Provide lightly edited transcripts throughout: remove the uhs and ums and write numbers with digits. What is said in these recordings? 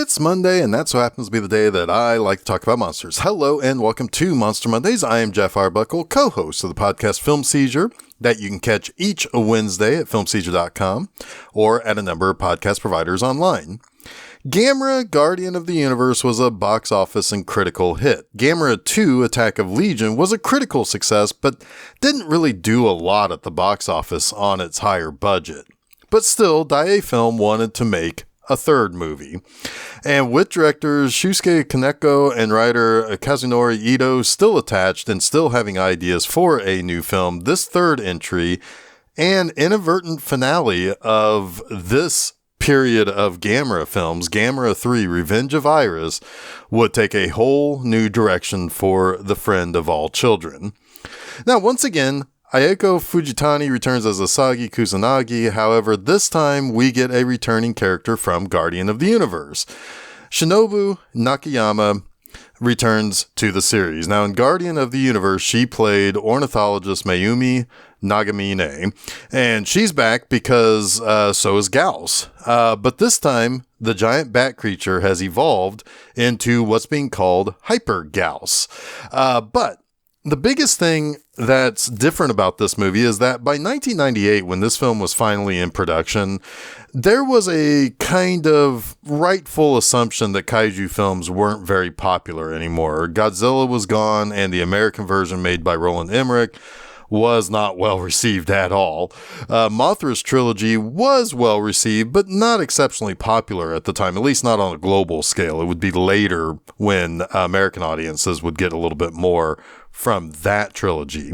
It's Monday, and that so happens to be the day that I like to talk about monsters. Hello, and welcome to Monster Mondays. I am Jeff Arbuckle, co-host of the podcast Film Seizure, that you can catch each Wednesday at filmseizure.com or at a number of podcast providers online. Gamera, Guardian of the Universe was a box office and critical hit. Gamera 2, Attack of Legion, was a critical success, but didn't really do a lot at the box office on its higher budget. But still, Daiei Film wanted to make a third movie. And with directors Shusuke Kaneko and writer Kazunori Ito still attached and still having ideas for a new film, this third entry and inadvertent finale of this period of Gamera films, Gamera 3 Revenge of Iris, would take a whole new direction for the friend of all children. Now, once again, Ayako Fujitani returns as Asagi Kusanagi. However, this time we get a returning character from Guardian of the Universe. Shinobu Nakayama returns to the series. Now, in Guardian of the Universe, she played ornithologist Mayumi Nagamine, and she's back because so is Gauss. But this time, the giant bat creature has evolved into what's being called Hyper Gauss. But the biggest thing that's different about this movie is that by 1998, when this film was finally in production, there was a kind of rightful assumption that kaiju films weren't very popular anymore. Godzilla was gone, and the American version made by Roland Emmerich was not well received at all. Mothra's trilogy was well received, but not exceptionally popular at the time, at least not on a global scale. It would be later when American audiences would get a little bit more from that trilogy.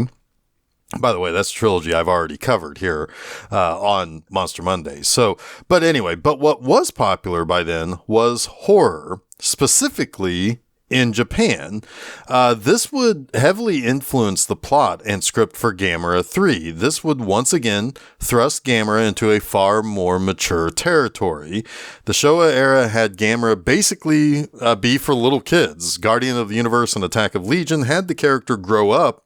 By the way, that's a trilogy I've already covered here on Monster Monday. But what was popular by then was horror, specifically in Japan. This would heavily influence the plot and script for Gamera 3. This would once again thrust Gamera into a far more mature territory. The Showa era had Gamera basically be for little kids. Guardian of the Universe and Attack of Legion had the character grow up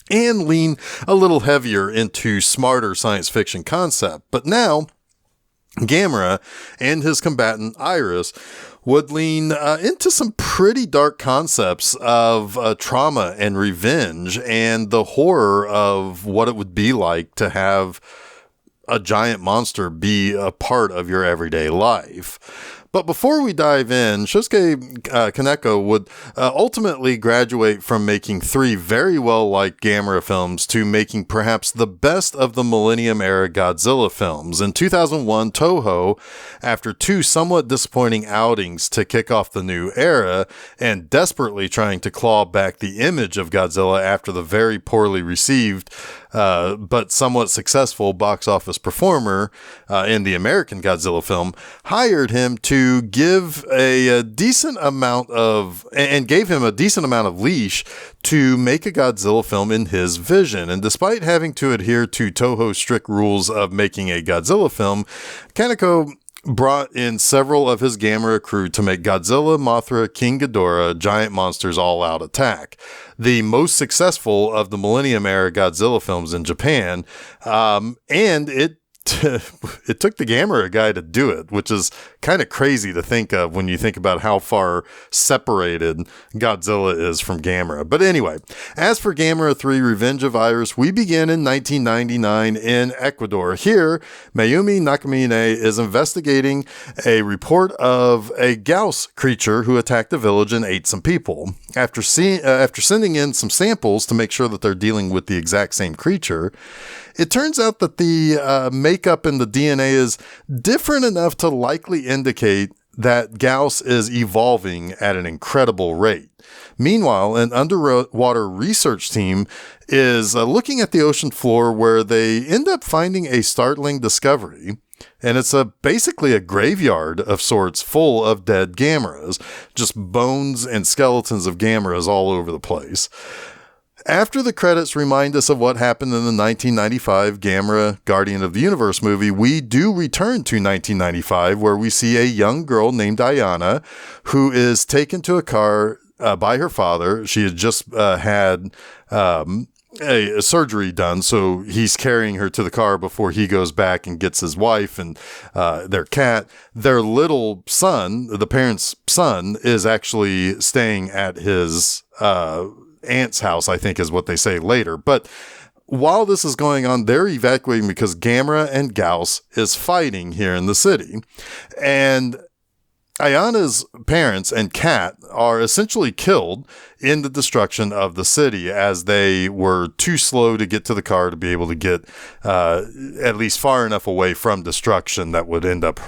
and lean a little heavier into smarter science fiction concept. But now, Gamera and his combatant Iris would lean into some pretty dark concepts of trauma and revenge and the horror of what it would be like to have a giant monster be a part of your everyday life. But before we dive in, Shusuke Kaneko would ultimately graduate from making 3 very well-liked Gamera films to making perhaps the best of the Millennium-era Godzilla films. In 2001, Toho, after 2 somewhat disappointing outings to kick off the new era and desperately trying to claw back the image of Godzilla after the very poorly received but somewhat successful box office performer in the American Godzilla film, hired him to give a decent amount of, and gave him a decent amount of leash to make a Godzilla film in his vision. And despite having to adhere to Toho's strict rules of making a Godzilla film, Kaneko brought in several of his Gamera crew to make Godzilla, Mothra, King Ghidorah, Giant Monsters All-Out Attack, the most successful of the Millennium-era Godzilla films in Japan, and it took the Gamera guy to do it, which is kind of crazy to think of when you think about how far separated Godzilla is from Gamera. But anyway, as for Gamera 3 Revenge of Iris, we begin in 1999 in Ecuador. Here, Mayumi Nakamine is investigating a report of a Gauss creature who attacked a village and ate some people. After sending in some samples to make sure that they're dealing with the exact same creature, it turns out that the makeup in the DNA is different enough to likely indicate that Gauss is evolving at an incredible rate. Meanwhile, an underwater research team is looking at the ocean floor where they end up finding a startling discovery. And it's basically a graveyard of sorts full of dead Gameras, just bones and skeletons of Gameras all over the place. After the credits remind us of what happened in the 1995 Gamera Guardian of the Universe movie, we do return to 1995, where we see a young girl named Ayana who is taken to a car by her father. She had just had a surgery done, so he's carrying her to the car before he goes back and gets his wife and their cat. Their little son, the parents' son, is actually staying at his aunt's house, I think is what they say later. But while this is going on, they're evacuating because Gamera and Gauss is fighting here in the city. And Ayana's parents and Kat are essentially killed in the destruction of the city as they were too slow to get to the car to be able to get at least far enough away from destruction that would end up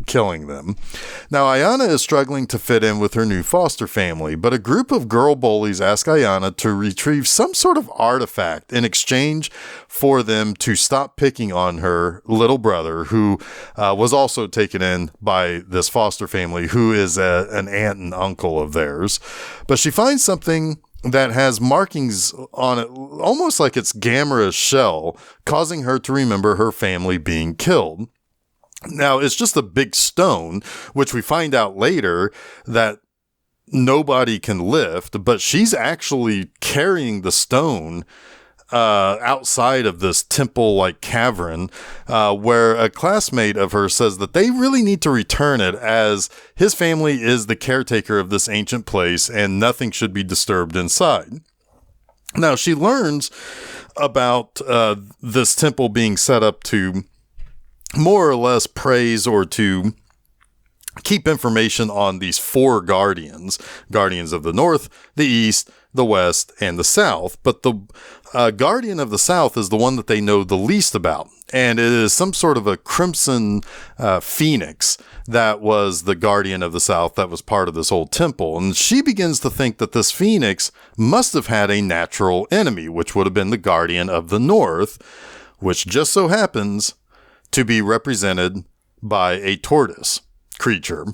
killing them. Now, Ayana is struggling to fit in with her new foster family, but a group of girl bullies ask Ayana to retrieve some sort of artifact in exchange for them to stop picking on her little brother, who was also taken in by this foster family, who is an aunt and uncle of theirs. But she finds something that has markings on it, almost like it's Gamera's shell, causing her to remember her family being killed. Now, it's just a big stone, which we find out later that nobody can lift, but she's actually carrying the stone outside of this temple-like cavern, where a classmate of hers says that they really need to return it, as his family is the caretaker of this ancient place and nothing should be disturbed inside. Now, she learns about this temple being set up to more or less praise or to keep information on these four guardians of the north, the east, the west, and the south. But the guardian of the south is the one that they know the least about. And it is some sort of a crimson phoenix that was the guardian of the south that was part of this old temple. And she begins to think that this phoenix must have had a natural enemy, which would have been the guardian of the north, which just so happens to be represented by a tortoise creature.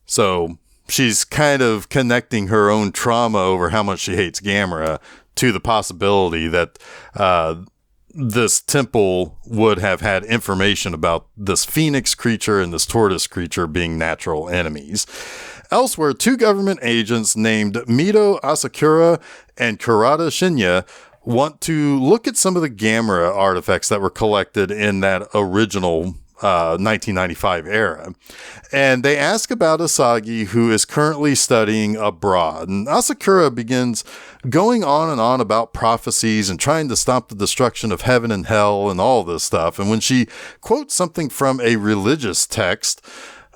So she's kind of connecting her own trauma over how much she hates Gamera to the possibility that this temple would have had information about this phoenix creature and this tortoise creature being natural enemies. Elsewhere, two government agents named Mito Asakura and Kurata Shinya want to look at some of the Gamera artifacts that were collected in that original 1995 era. And they ask about Asagi, who is currently studying abroad. And Asakura begins going on and on about prophecies and trying to stop the destruction of heaven and hell and all this stuff. And when she quotes something from a religious text,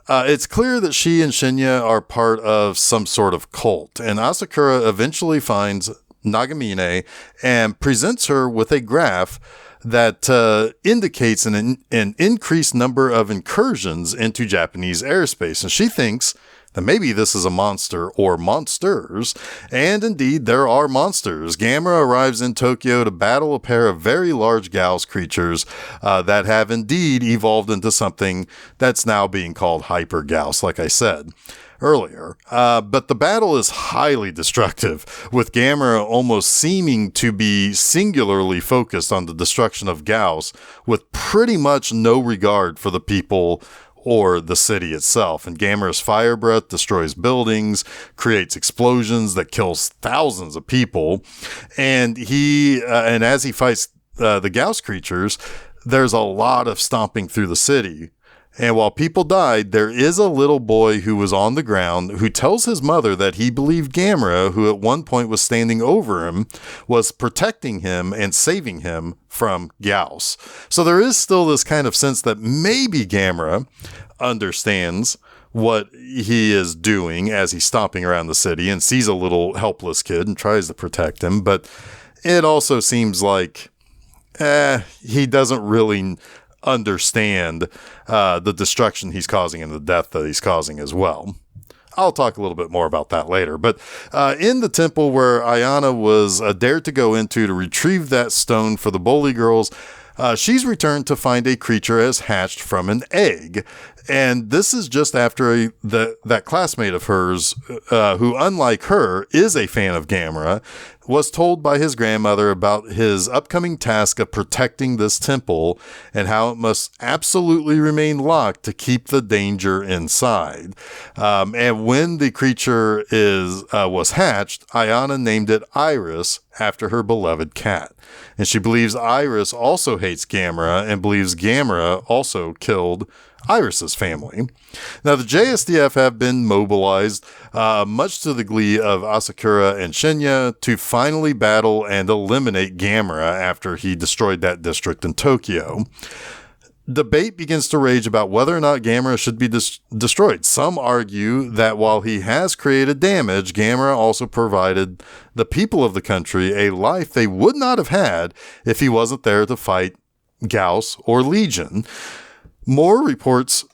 it's clear that she and Shinya are part of some sort of cult. And Asakura eventually finds Nagamine and presents her with a graph that indicates an increased number of incursions into Japanese airspace. And she thinks that maybe this is a monster or monsters. And indeed, there are monsters. Gamera arrives in Tokyo to battle a pair of very large Gauss creatures that have indeed evolved into something that's now being called Hyper Gauss, like I said earlier. But the battle is highly destructive, with Gamera almost seeming to be singularly focused on the destruction of Gauss, with pretty much no regard for the people or the city itself. And Gamera's fire breath destroys buildings, creates explosions that kills thousands of people. And as he fights the Gauss creatures, there's a lot of stomping through the city. And while people died, there is a little boy who was on the ground who tells his mother that he believed Gamera, who at one point was standing over him, was protecting him and saving him from Gauss. So there is still this kind of sense that maybe Gamera understands what he is doing as he's stomping around the city and sees a little helpless kid and tries to protect him. But it also seems like he doesn't really understand the destruction he's causing and the death that he's causing as well. I'll talk a little bit more about that later. But in the temple where Ayana was dared to go into to retrieve that stone for the bully girls, she's returned to find a creature has hatched from an egg. And this is just after that classmate of hers, who, unlike her, is a fan of Gamera, was told by his grandmother about his upcoming task of protecting this temple and how it must absolutely remain locked to keep the danger inside. And when the creature was hatched, Ayana named it Iris after her beloved cat. And she believes Iris also hates Gamera and believes Gamera also killed Iris's family. Now, the JSDF have been mobilized, much to the glee of Asakura and Shinya, to finally battle and eliminate Gamera after he destroyed that district in Tokyo. Debate begins to rage about whether or not Gamera should be destroyed. Some argue that while he has created damage, Gamera also provided the people of the country a life they would not have had if he wasn't there to fight Gauss or Legion. More reports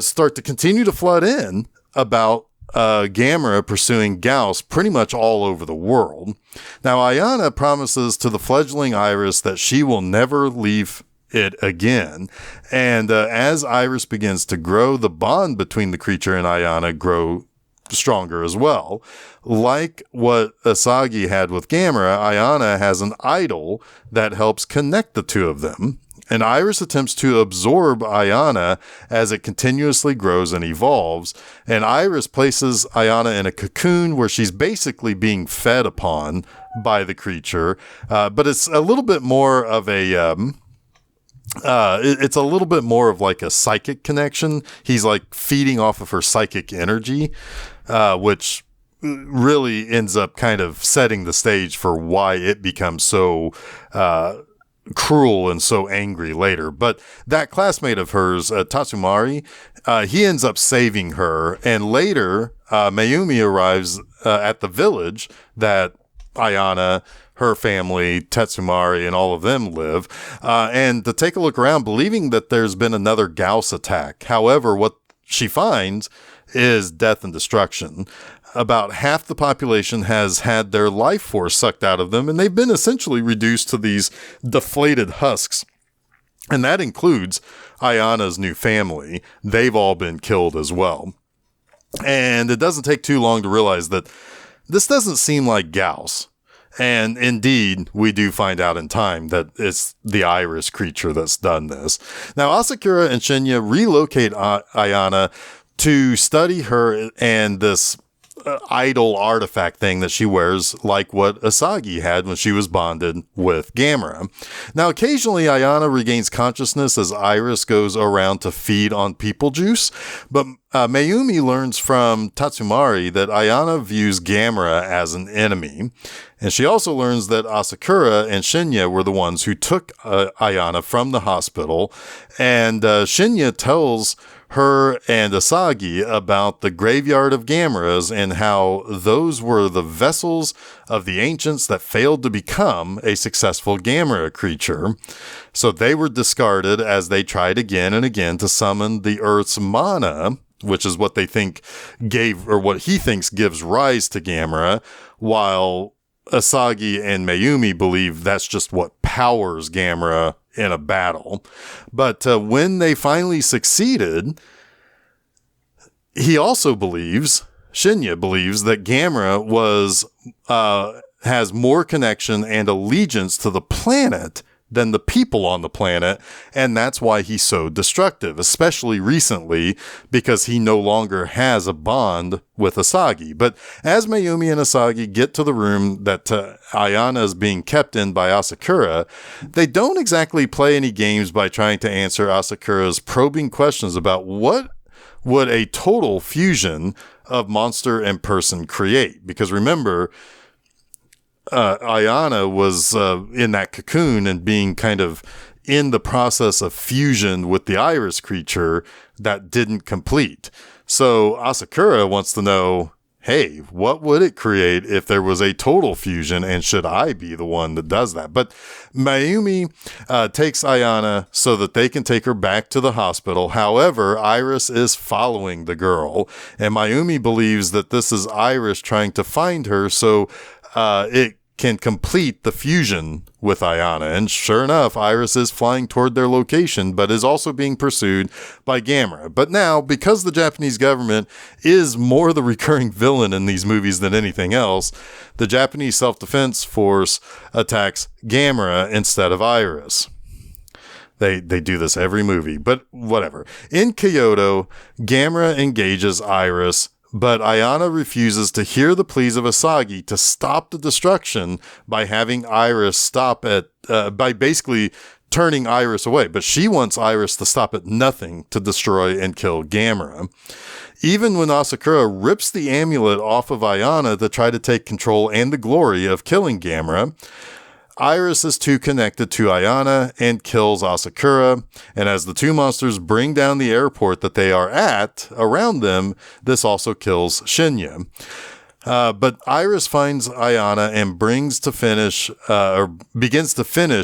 start to continue to flood in about Gamera pursuing Gauss pretty much all over the world. Now, Ayana promises to the fledgling Iris that she will never leave it again. And as Iris begins to grow, the bond between the creature and Ayana grow stronger as well. Like what Asagi had with Gamera, Ayana has an idol that helps connect the two of them. And Iris attempts to absorb Ayana as it continuously grows and evolves. And Iris places Ayana in a cocoon where she's basically being fed upon by the creature. But it's a little bit more of it's a little bit more of like a psychic connection. He's like feeding off of her psychic energy, which really ends up kind of setting the stage for why it becomes so cruel and so angry later. But that classmate of hers, Tatsumari, he ends up saving her, and later Mayumi arrives at the village that Ayana, her family, Tatsumari, and all of them live, and to take a look around, believing that there's been another Gauss attack. However, what she finds is death and destruction. About half the population has had their life force sucked out of them, and they've been essentially reduced to these deflated husks. And that includes Ayana's new family. They've all been killed as well. And it doesn't take too long to realize that this doesn't seem like Gauss. And indeed, we do find out in time that it's the Iris creature that's done this. Now, Asakura and Shinya relocate Ayana to study her and this idol artifact thing that she wears, like what Asagi had when she was bonded with Gamera. Now, occasionally Ayana regains consciousness as Iris goes around to feed on people juice, but Mayumi learns from Tatsumari that Ayana views Gamera as an enemy. And she also learns that Asakura and Shinya were the ones who took Ayana from the hospital. And Shinya tells her and Asagi about the graveyard of Gameras and how those were the vessels of the ancients that failed to become a successful Gamera creature. So they were discarded as they tried again and again to summon the Earth's mana, which is what they think gave, or what he thinks gives rise to Gamera, while Asagi and Mayumi believe that's just what powers Gamera in a battle. But when they finally succeeded, he also believes, Shinya believes, that Gamera has more connection and allegiance to the planet than the people on the planet, and that's why he's so destructive, especially recently, because he no longer has a bond with Asagi. But as Mayumi and Asagi get to the room that Ayana is being kept in by Asakura, they don't exactly play any games by trying to answer Asakura's probing questions about what would a total fusion of monster and person create. Because remember, Ayana was in that cocoon and being kind of in the process of fusion with the Iris creature that didn't complete. So Asakura wants to know, hey, what would it create if there was a total fusion, and should I be the one that does that? But Mayumi takes Ayana so that they can take her back to the hospital. However, Iris is following the girl, and Mayumi believes that this is Iris trying to find her, so it can complete the fusion with Ayana. And sure enough, Iris is flying toward their location, but is also being pursued by Gamera. But now, because the Japanese government is more the recurring villain in these movies than anything else, the Japanese self-defense force attacks Gamera instead of Iris. They do this every movie, but whatever. In Kyoto, Gamera engages Iris, but Ayana refuses to hear the pleas of Asagi to stop the destruction by having Iris stop at, by basically turning Iris away. But she wants Iris to stop at nothing to destroy and kill Gamera. Even when Asakura rips the amulet off of Ayana to try to take control and the glory of killing Gamera, Iris is too connected to Ayana and kills Asakura, and as the two monsters bring down the airport that they are at around them, this also kills Shinya. But Iris finds Ayana and begins to finish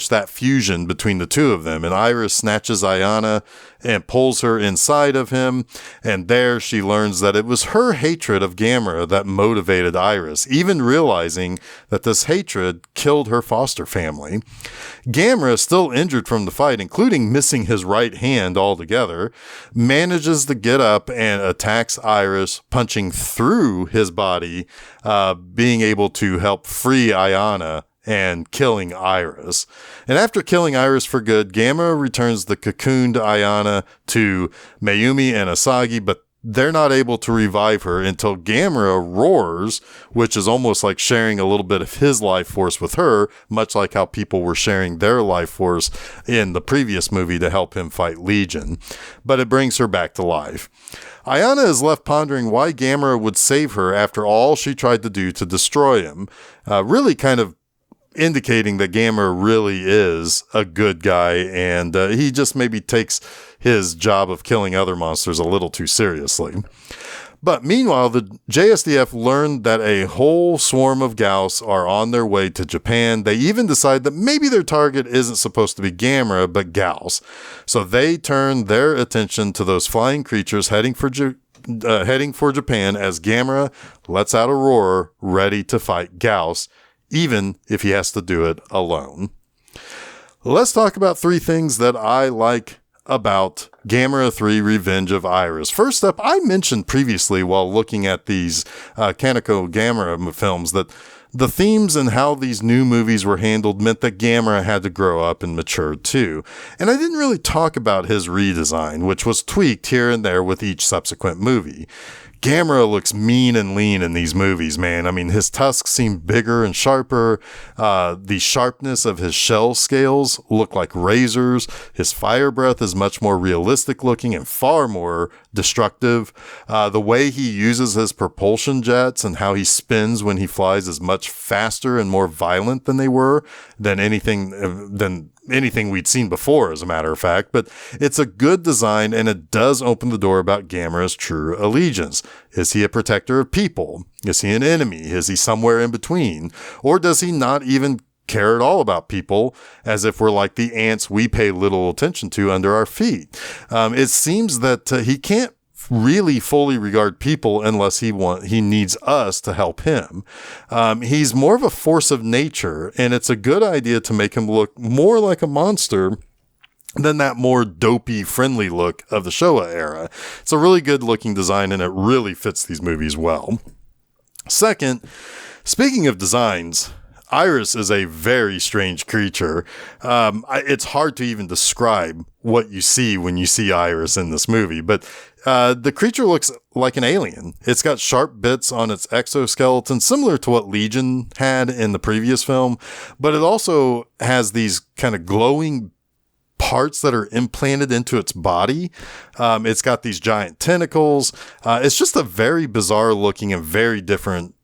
that fusion between the two of them. And Iris snatches Ayana and pulls her inside of him. And there she learns that it was her hatred of Gamera that motivated Iris, even realizing that this hatred killed her foster family. Gamera, still injured from the fight, including missing his right hand altogether, manages to get up and attacks Iris, punching through his body, being able to help free Ayana and killing Iris. And after killing Iris for good, Gamera returns the cocooned Ayana to Mayumi and Asagi, but they're not able to revive her until Gamera roars, which is almost like sharing a little bit of his life force with her, much like how people were sharing their life force in the previous movie to help him fight Legion. But it brings her back to life. Ayana is left pondering why Gamera would save her after all she tried to do to destroy him, really kind of indicating that Gamera really is a good guy, and he just maybe takes his job of killing other monsters a little too seriously. But meanwhile, the JSDF learned that a whole swarm of Gauss are on their way to Japan. They even decide that maybe their target isn't supposed to be Gamera, but Gauss. So they turn their attention to those flying creatures heading for Japan as Gamera lets out a roar, ready to fight Gauss, even if he has to do it alone. Let's talk about 3 things that I like about Gamera 3 Revenge of Iris. First up, I mentioned previously while looking at these Kaneko Gamera films that the themes and how these new movies were handled meant that Gamera had to grow up and mature too. And I didn't really talk about his redesign, which was tweaked here and there with each subsequent movie. Gamera looks mean and lean in these movies, man. I mean, his tusks seem bigger and sharper. The sharpness of his shell scales look like razors. His fire breath is much more realistic looking and far more destructive. The way he uses his propulsion jets and how he spins when he flies is much faster and more violent than they were than anything we'd seen before, as a matter of fact. But it's a good design, and it does open the door about Gamera's true allegiance. Is he a protector of people? Is he an enemy? Is he somewhere in between? Or does he not even care at all about people, as if we're like the ants we pay little attention to under our feet? It seems that he can't really fully regard people unless he needs us to help him. He's more of a force of nature, and it's a good idea to make him look more like a monster than that more dopey, friendly look of the Showa era. It's a really good looking design, and it really fits these movies well. Second, speaking of designs, Iris is a very strange creature. It's hard to even describe what you see when you see Iris in this movie, but the creature looks like an alien. It's got sharp bits on its exoskeleton, similar to what Legion had in the previous film, but it also has these kind of glowing parts that are implanted into its body. It's got these giant tentacles. It's just a very bizarre looking and very different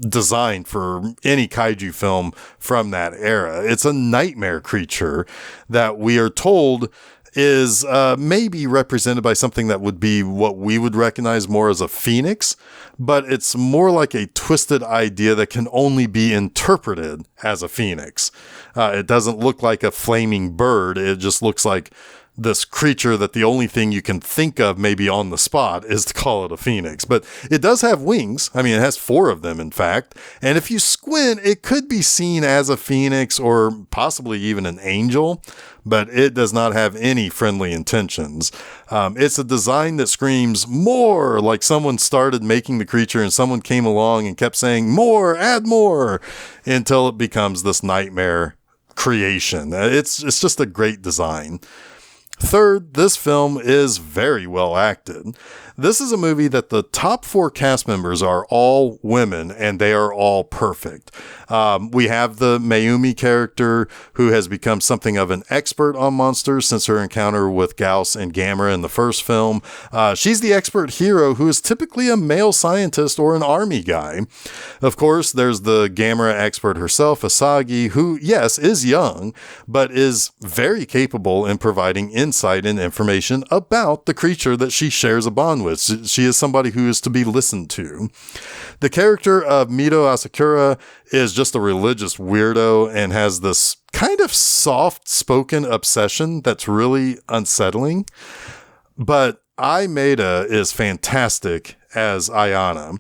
design for any kaiju film from that era. It's a nightmare creature that we are told is maybe represented by something that would be what we would recognize more as a phoenix, but it's more like a twisted idea that can only be interpreted as a phoenix. It doesn't look like a flaming bird. It just looks like this creature that the only thing you can think of maybe on the spot is to call it a phoenix. But it does have wings. I mean, it has 4 of them, in fact. And if you squint, it could be seen as a phoenix or possibly even an angel, but it does not have any friendly intentions. It's a design that screams more, like someone started making the creature and someone came along and kept saying more, add more, until it becomes this nightmare creation. It's just a great design. Third, this film is very well acted. This is a movie that the top 4 cast members are all women, and they are all perfect. We have the Mayumi character, who has become something of an expert on monsters since her encounter with Gauss and Gamera in the first film. She's the expert hero who is typically a male scientist or an army guy. Of course, there's the Gamera expert herself, Asagi, who, yes, is young, but is very capable in providing insight and information about the creature that she shares a bond with. She is somebody who is to be listened to. The character of Mito Asakura is just a religious weirdo and has this kind of soft-spoken obsession that's really unsettling. But Ai Maeda is fantastic as Ayana.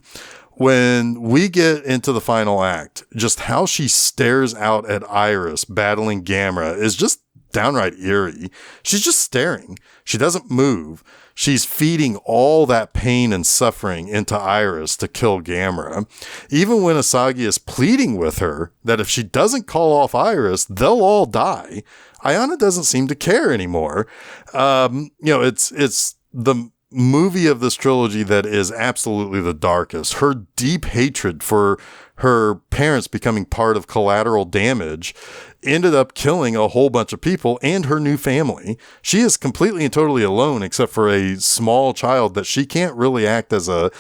When we get into the final act, just how she stares out at Iris battling Gamera is just downright eerie. She's just staring. She doesn't move. She's feeding all that pain and suffering into Iris to kill Gamera. Even when Asagi is pleading with her that if she doesn't call off Iris, they'll all die, Ayana doesn't seem to care anymore. It's the movie of this trilogy that is absolutely the darkest. Her deep hatred for her parents becoming part of collateral damage ended up killing a whole bunch of people and her new family. She is completely and totally alone except for a small child that she can't really act as a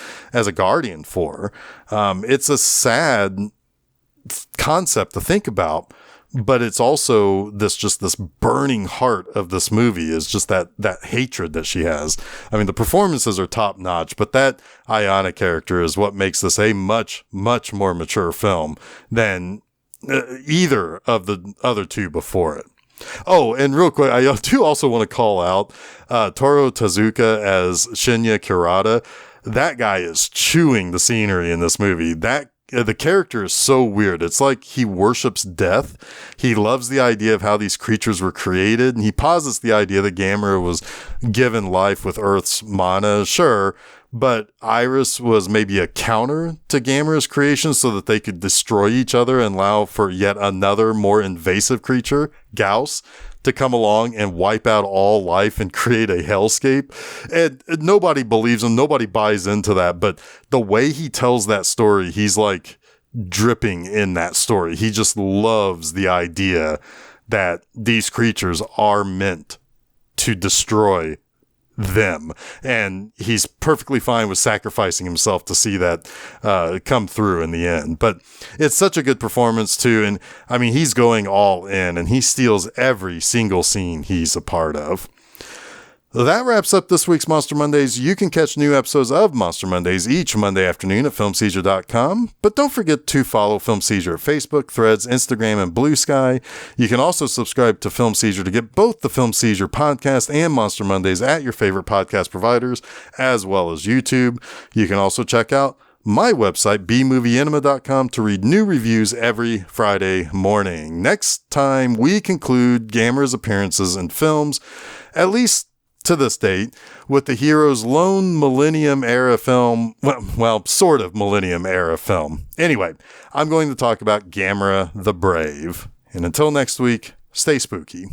guardian for. It's a sad concept to think about, but it's also this burning heart of this movie is just that hatred that she has. I mean, the performances are top notch, but that Ayana character is what makes this a much, much more mature film than either of the other 2 before it. Oh, and real quick, I do also want to call out Toru Tezuka as Shinya Kurata. That guy is chewing the scenery in this movie. The character is so weird. It's like he worships death. He loves the idea of how these creatures were created, and he posits the idea that Gamera was given life with Earth's mana, sure, but Iris was maybe a counter to Gamera's creation so that they could destroy each other and allow for yet another more invasive creature, Gauss, to come along and wipe out all life and create a hellscape. And nobody believes him. Nobody buys into that. But the way he tells that story, he's like dripping in that story. He just loves the idea that these creatures are meant to destroy them, and he's perfectly fine with sacrificing himself to see that come through in the end. But it's such a good performance too, and I mean, he's going all in and he steals every single scene he's a part of. That wraps up this week's Monster Mondays. You can catch new episodes of Monster Mondays each Monday afternoon at filmseizure.com. But don't forget to follow Film Seizure at Facebook, Threads, Instagram, and Blue Sky. You can also subscribe to Film Seizure to get both the Film Seizure podcast and Monster Mondays at your favorite podcast providers, as well as YouTube. You can also check out my website, bmoviecinema.com, to read new reviews every Friday morning. Next time, we conclude Gamera's appearances in films, at least to this date, with the hero's lone Millennium-era film, well, sort of Millennium-era film. Anyway, I'm going to talk about Gamera the Brave. And until next week, stay spooky.